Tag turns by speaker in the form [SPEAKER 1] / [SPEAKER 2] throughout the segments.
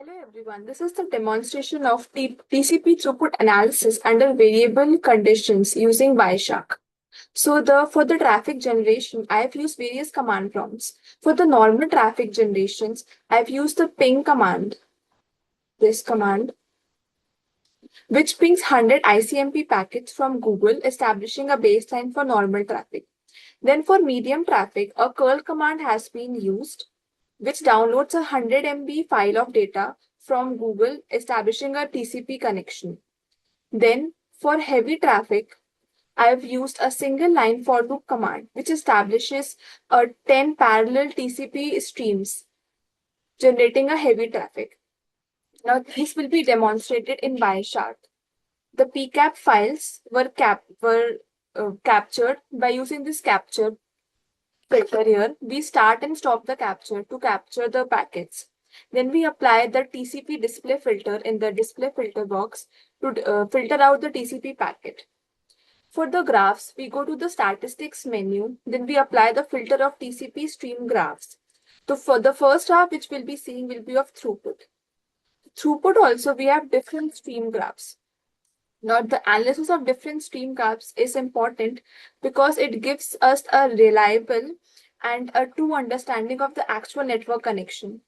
[SPEAKER 1] Hello everyone, this is the demonstration of TCP throughput analysis under variable conditions using Wireshark. For the traffic generation, I have used various command prompts. For the normal traffic generations, I've used the ping command, this command, which pings 100 ICMP packets from Google, establishing a baseline for normal traffic. Then for medium traffic, a curl command has been used, which downloads a 100 MB file of data from Google, establishing a TCP connection. Then, for heavy traffic, I have used a single line for loop command, which establishes a 10 parallel TCP streams, generating a heavy traffic. Now, these will be demonstrated in Wireshark. The PCAP files were captured by using this capture filter here. We start and stop the capture to capture the packets. Then we apply the TCP display filter in the display filter box to filter out the TCP packet. For the graphs, we go to the statistics menu. Then we apply the filter of TCP stream graphs. So for the first graph, which we'll be seeing will be of throughput. Throughput also, we have different stream graphs. Now, the analysis of different stream graphs is important because it gives us a reliable and a true understanding of the actual network connection.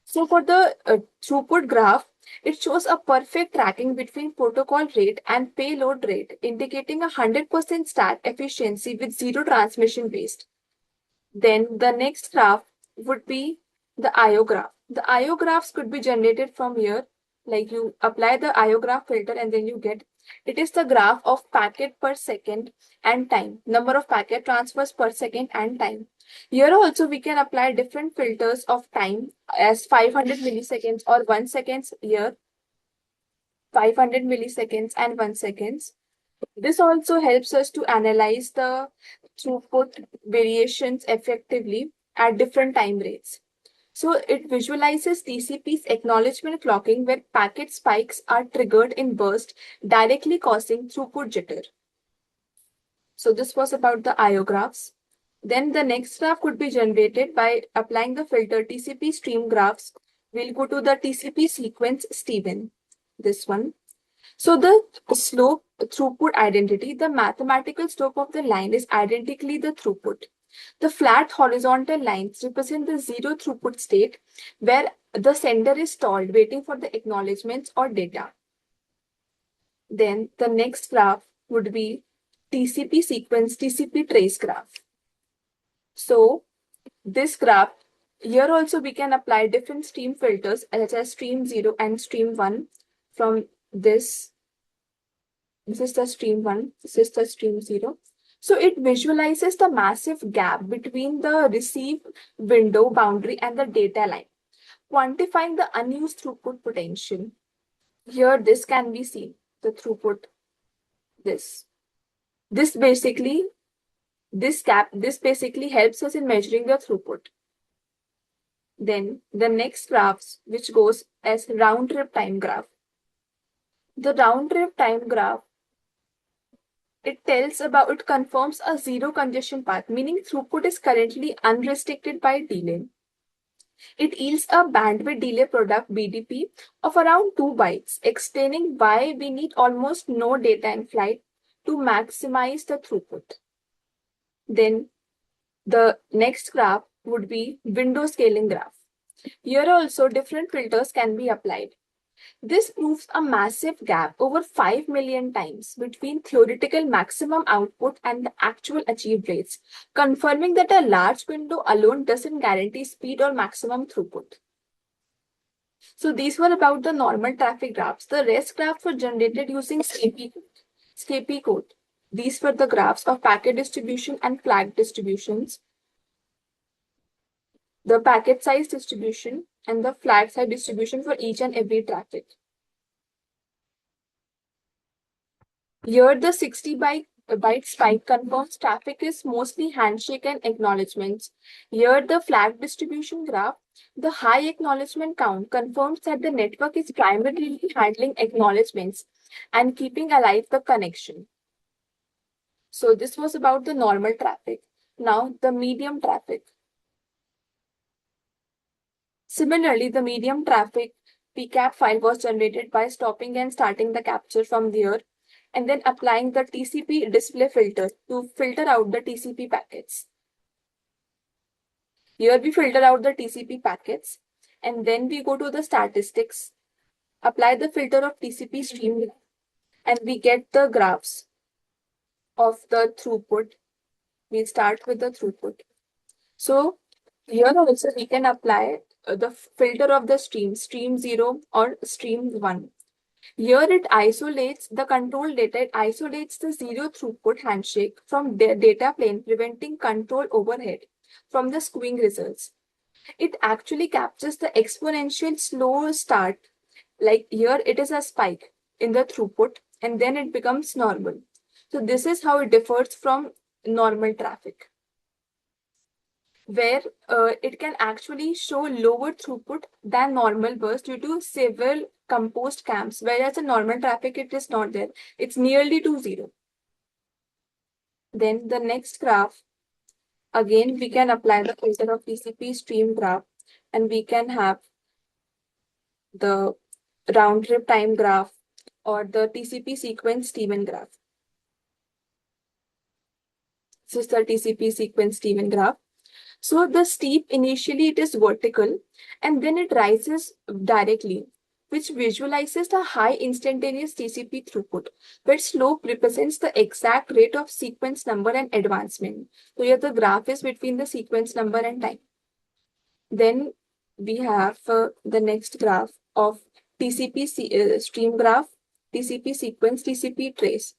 [SPEAKER 1] So for the throughput graph, it shows a perfect tracking between protocol rate and payload rate, indicating a 100% stack efficiency with zero transmission waste. Then the next graph would be the IO graph. The IO graphs could be generated from here, like you apply the IO graph filter and then you get, it is the graph of packet per second and time, number of packet transfers per second and time. Here also we can apply different filters of time as 500 milliseconds or 1 seconds here, 500 milliseconds and 1 seconds. This also helps us to analyze the throughput variations effectively at different time rates. So it visualizes TCP's acknowledgement clocking where packet spikes are triggered in burst, directly causing throughput jitter. So this was about the IO graphs. Then the next graph could be generated by applying the filter TCP stream graphs. We'll go to the TCP sequence Steven, this one. So the slope throughput identity, the mathematical slope of the line is identically the throughput. The flat horizontal lines represent the zero throughput state where the sender is stalled waiting for the acknowledgements or data. Then the next graph would be TCP sequence TCP trace graph. So this graph, here also we can apply different stream filters such as stream 0 and stream 1 from this. This is the stream 1, this is the stream 0. So it visualizes the massive gap between the receive window boundary and the data line, quantifying the unused throughput potential. Here this can be seen, the throughput, this. This basically helps us in measuring the throughput. Then the next graphs, which goes as round trip time graph. The round trip time graph, it confirms a zero congestion path, meaning throughput is currently unrestricted by delay. It yields a bandwidth delay product BDP of around 2 bytes, explaining why we need almost no data in flight to maximize the throughput. Then the next graph would be window scaling graph. Here also different filters can be applied. This proves a massive gap over 5 million times between theoretical maximum output and the actual achieved rates, confirming that a large window alone doesn't guarantee speed or maximum throughput. So these were about the normal traffic graphs. The rest graphs were generated using SCAPI code. These were the graphs of packet distribution and flag distributions, the packet size distribution, and the flag size distribution for each and every traffic. Here, the 60 byte spike confirms traffic is mostly handshake and acknowledgements. Here, the flag distribution graph, the high acknowledgement count confirms that the network is primarily handling acknowledgements and keeping alive the connection. So this was about the normal traffic. Now, the medium traffic. Similarly, the medium traffic PCAP file was generated by stopping and starting the capture from there, and then applying the TCP display filter to filter out the TCP packets. Here we filter out the TCP packets, and then we go to the statistics, apply the filter of TCP stream, and we get the graphs of the throughput. We start with the throughput. So here also we can apply the filter of the stream 0 or stream 1. Here it isolates the control data, it isolates the zero throughput handshake from the data plane, preventing control overhead from the skewing results. It actually captures the exponential slow start. Like here it is a spike in the throughput and then it becomes normal. So this is how it differs from normal traffic, where it can actually show lower throughput than normal burst due to several composed camps, whereas in normal traffic it is not there. It's nearly to zero. Then the next graph, again we can apply the filter of TCP stream graph, and we can have the round trip time graph or the TCP sequence Steven graph. This is the TCP sequence Steven graph. So the steep initially it is vertical and then it rises directly, which visualizes the high instantaneous TCP throughput, where slope represents the exact rate of sequence number and advancement. So here the graph is between the sequence number and time. Then we have the next graph of TCP stream graph, TCP sequence, TCP trace.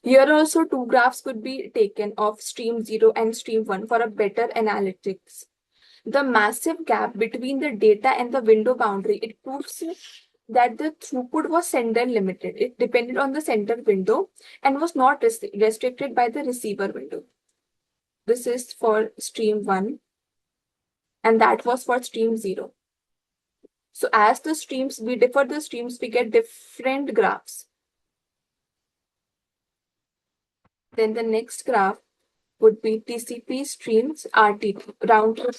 [SPEAKER 1] Here also two graphs could be taken of stream 0 and stream 1 for a better analytics. The massive gap between the data and the window boundary, it proves that the throughput was sender limited. It depended on the sender window and was not restricted by the receiver window. This is for stream 1 and that was for stream 0. So as the streams, we differ the streams, we get different graphs. Then the next graph would be TCP streams RTT, round trip.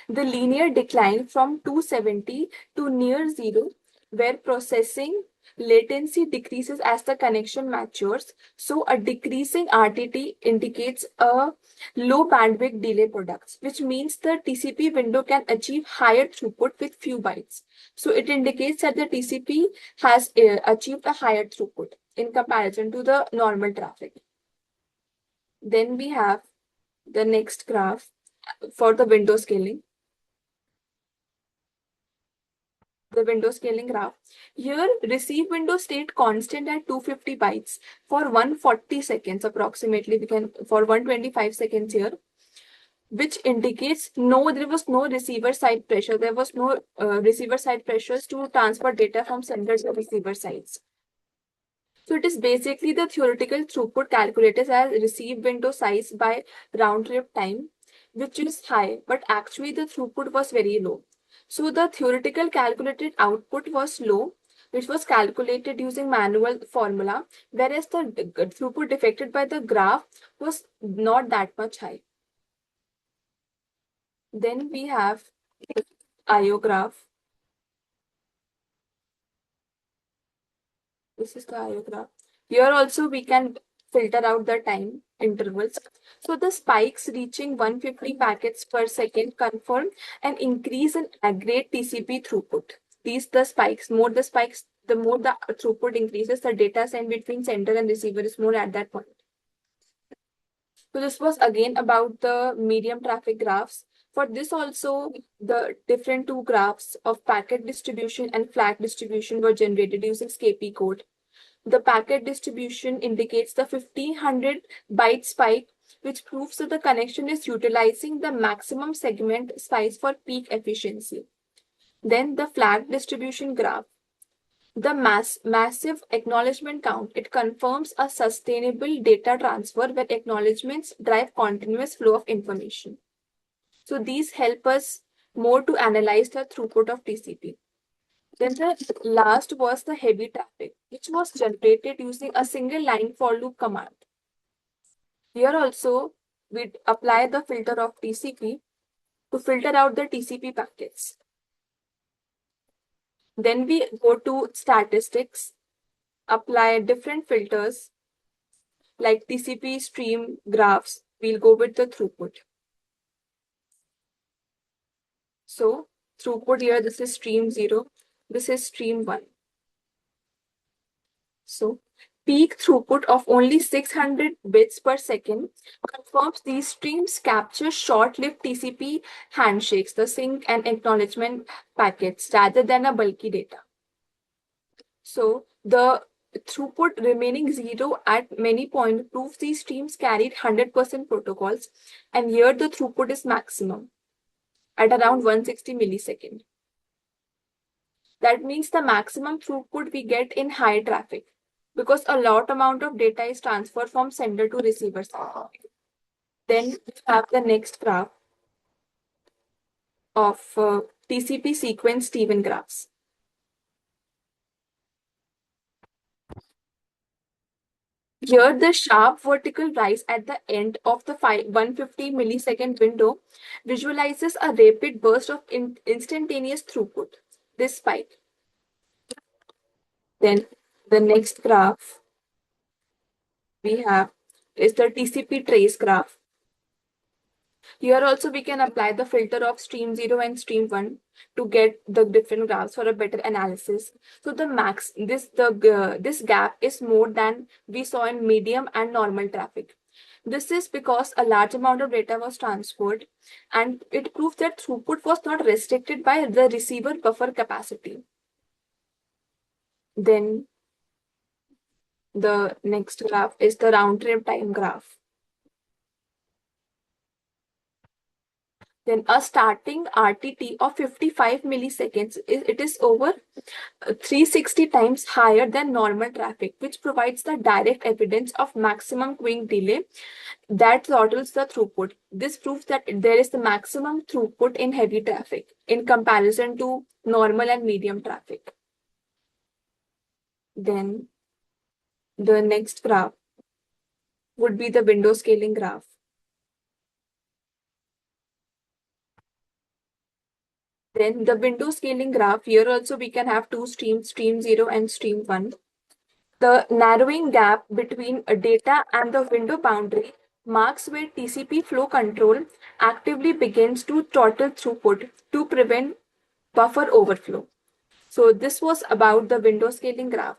[SPEAKER 1] The linear decline from 270 to near zero, where processing latency decreases as the connection matures. So a decreasing RTT indicates a low bandwidth delay products, which means the TCP window can achieve higher throughput with few bytes. So it indicates that the TCP has achieved a higher throughput in comparison to the normal traffic. Then we have the next graph for the window scaling. The window scaling graph. Here, receive window stayed constant at 250 bytes for 140 seconds approximately. We can for 125 seconds here, which indicates there was no receiver side pressure. There was no receiver side pressures to transfer data from sender to receiver sides. So it is basically the theoretical throughput calculated as receive window size by round trip time, which is high, but actually the throughput was very low. So the theoretical calculated output was low, which was calculated using manual formula, whereas the throughput detected by the graph was not that much high. Then we have IO graph. This is the IO graph. Here also we can filter out the time intervals. So the spikes reaching 150 packets per second confirm an increase in aggregate TCP throughput. The spikes, the more the throughput increases, the data sent between sender and receiver is more at that point. So this was again about the medium traffic graphs. For this also, the different two graphs of packet distribution and flat distribution were generated using SCAPI code. The packet distribution indicates the 1500 byte spike, which proves that the connection is utilizing the maximum segment size for peak efficiency. Then the flat distribution graph. The massive acknowledgement count, it confirms a sustainable data transfer where acknowledgements drive continuous flow of information. So these help us more to analyze the throughput of TCP. Then the last was the heavy traffic, which was generated using a single line for loop command. Here also, we apply the filter of TCP to filter out the TCP packets. Then we go to statistics, apply different filters like TCP stream graphs. We'll go with the throughput. So throughput here, this is stream 0, this is stream 1. So peak throughput of only 600 bits per second confirms these streams capture short-lived TCP handshakes, the sync and acknowledgement packets, rather than a bulky data. So the throughput remaining 0 at many points proves these streams carried 100% protocols, and here the throughput is maximum at around 160 millisecond. That means the maximum throughput we get in high traffic, because a lot amount of data is transferred from sender to receiver side. Then we have the next graph of TCP sequence Steven graphs. Here, the sharp vertical rise at the end of the 150 millisecond window visualizes a rapid burst of instantaneous throughput, this spike. Then the next graph we have is the TCP trace graph. Here also we can apply the filter of stream 0 and stream 1 to get the different graphs for a better analysis. So this gap is more than we saw in medium and normal traffic. This is because a large amount of data was transferred, and it proves that throughput was not restricted by the receiver buffer capacity. Then the next graph is the round trip time graph. Then a starting RTT of 55 milliseconds, it is over 360 times higher than normal traffic, which provides the direct evidence of maximum queuing delay that throttles the throughput. This proves that there is the maximum throughput in heavy traffic in comparison to normal and medium traffic. Then the next graph would be the window scaling graph. Then the window scaling graph, here also we can have two streams, stream 0 and stream 1. The narrowing gap between a data and the window boundary marks where TCP flow control actively begins to throttle throughput to prevent buffer overflow. So this was about the window scaling graph.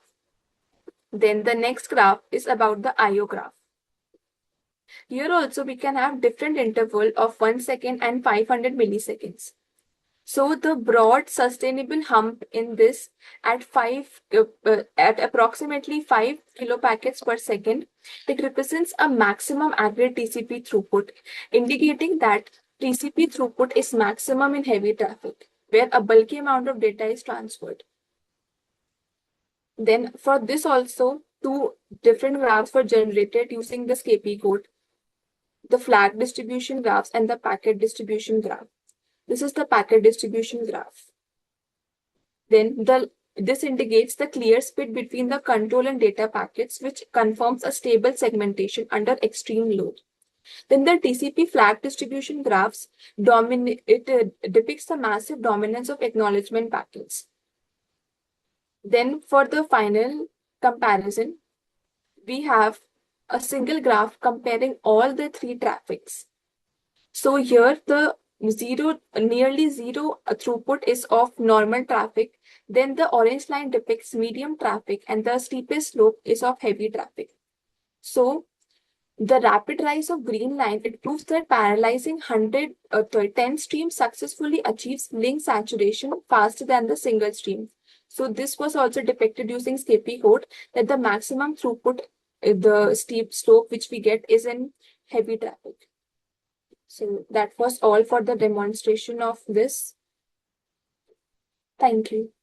[SPEAKER 1] Then the next graph is about the IO graph. Here also we can have different interval of 1 second and 500 milliseconds. So the broad sustainable hump in this at approximately 5 kilopackets per second, it represents a maximum aggregate TCP throughput, indicating that TCP throughput is maximum in heavy traffic, where a bulky amount of data is transferred. Then for this also, two different graphs were generated using the SCAPI code, the flag distribution graphs and the packet distribution graph. This is the packet distribution graph. Then this indicates the clear split between the control and data packets, which confirms a stable segmentation under extreme load. Then the TCP flag distribution graphs depicts the massive dominance of acknowledgement packets. Then for the final comparison, we have a single graph comparing all the three traffics. So here the nearly zero throughput is of normal traffic. Then the orange line depicts medium traffic, and the steepest slope is of heavy traffic. So the rapid rise of green line, it proves that parallelizing 10 streams successfully achieves link saturation faster than the single stream. So this was also depicted using SCAPI code, that the maximum throughput, the steep slope which we get, is in heavy traffic. So that was all for the demonstration of this. Thank you.